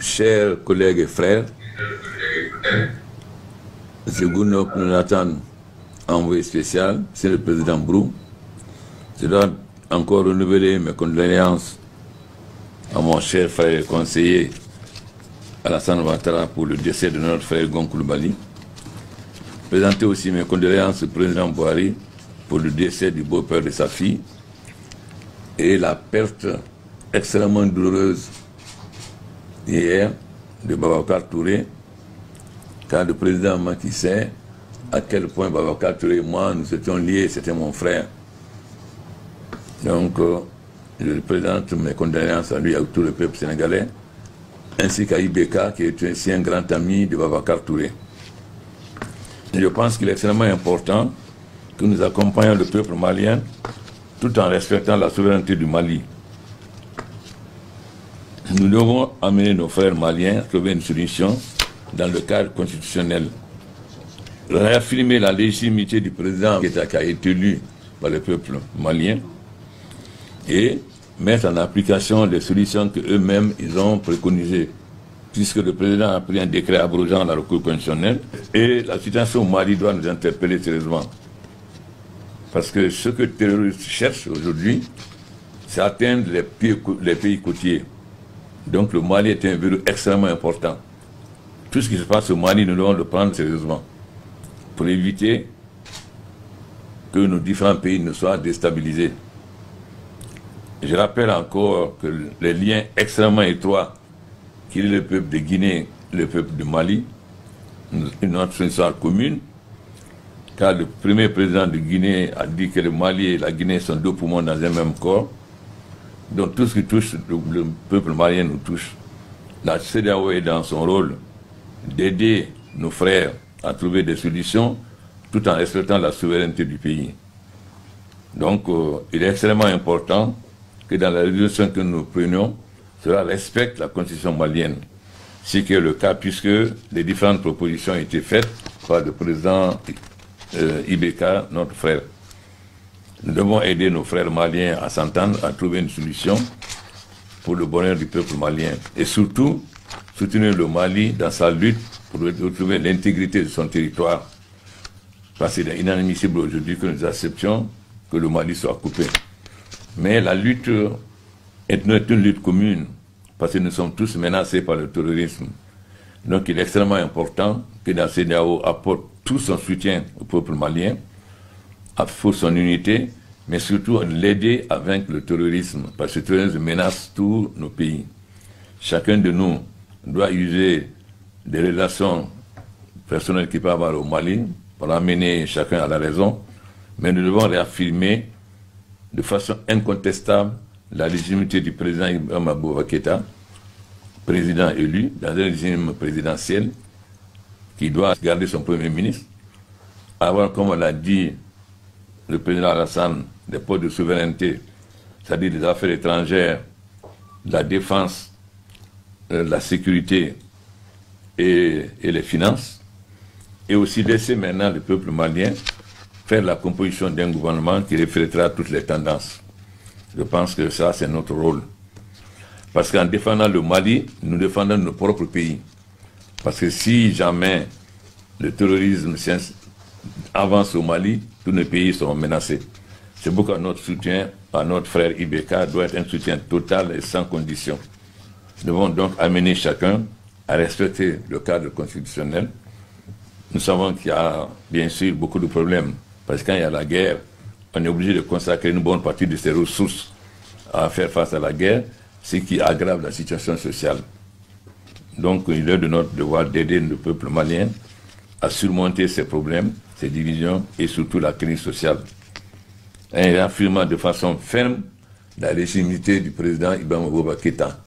Chers collègues et frères, M. Gounok Jonathan, envoyé spécial, c'est le président Brou. Je dois encore renouveler mes condoléances à mon cher frère et conseiller Alassane Ouattara pour le décès de notre frère Gon Coulibaly. Présenter aussi mes condoléances au président Buhari pour le décès du beau-père de sa fille et la perte extrêmement douloureuse hier de Babacar Touré, car le président Macky sait à quel point Babacar Touré et moi nous étions liés, c'était mon frère. Donc, je présente mes condoléances à lui et à tout le peuple sénégalais, ainsi qu'à Ibeka, qui est aussi un grand ami de Babacar Touré. Je pense qu'il est extrêmement important que nous accompagnions le peuple malien tout en respectant la souveraineté du Mali. Nous devons amener nos frères maliens à trouver une solution dans le cadre constitutionnel. Réaffirmer la légitimité du président qui a été élu par le peuple malien et mettre en application les solutions qu'eux-mêmes ils ont préconisées, puisque le président a pris un décret abrogeant la recours constitutionnelle et la situation au Mali doit nous interpeller sérieusement. Parce que ce que les terroristes cherchent aujourd'hui, c'est atteindre les pays côtiers. Donc le Mali est un verrou extrêmement important. Tout ce qui se passe au Mali, nous devons le prendre sérieusement pour éviter que nos différents pays ne soient déstabilisés. Je rappelle encore que les liens extrêmement étroits qu'il est le peuple de Guinée, le peuple du Mali, notre histoire commune, car le premier président de Guinée a dit que le Mali et la Guinée sont deux poumons dans un même corps. Donc tout ce qui touche le peuple malien nous touche. La CEDEAO est dans son rôle d'aider nos frères à trouver des solutions tout en respectant la souveraineté du pays. Donc il est extrêmement important que dans la résolution que nous prenions, cela respecte la constitution malienne. C'est que le cas puisque les différentes propositions ont été faites par le président Ibeka, notre frère. Nous devons aider nos frères maliens à s'entendre, à trouver une solution pour le bonheur du peuple malien. Et surtout, soutenir le Mali dans sa lutte pour retrouver l'intégrité de son territoire. Parce qu'il est inadmissible aujourd'hui que nous acceptions que le Mali soit coupé. Mais la lutte est une lutte commune, parce que nous sommes tous menacés par le terrorisme. Donc il est extrêmement important que la CEDEAO apporte tout son soutien au peuple malien, pour son unité, mais surtout l'aider à vaincre le terrorisme, parce que le terrorisme menace tous nos pays. Chacun de nous doit user des relations personnelles qu'il peut avoir au Mali pour amener chacun à la raison, mais nous devons réaffirmer de façon incontestable la légitimité du président Ibrahima Boubacar Keïta, président élu dans un régime présidentiel qui doit garder son premier ministre, avoir, comme on l'a dit, le président Alassane, des postes de souveraineté, c'est-à-dire des affaires étrangères, la défense, la sécurité et les finances, et aussi laisser maintenant le peuple malien faire la composition d'un gouvernement qui reflètera toutes les tendances. Je pense que ça, c'est notre rôle. Parce qu'en défendant le Mali, nous défendons nos propres pays. Parce que si jamais le terrorisme avance au Mali, tous nos pays seront menacés. C'est pourquoi notre soutien à notre frère Ibeka doit être un soutien total et sans condition. Nous devons donc amener chacun à respecter le cadre constitutionnel. Nous savons qu'il y a bien sûr beaucoup de problèmes, parce que quand il y a la guerre, on est obligé de consacrer une bonne partie de ses ressources à faire face à la guerre, ce qui aggrave la situation sociale. Donc il est de notre devoir d'aider le peuple malien à surmonter ces problèmes, ces divisions et surtout la crise sociale. En affirmant de façon ferme la légitimité du président Ibrahima Boubacar Keïta.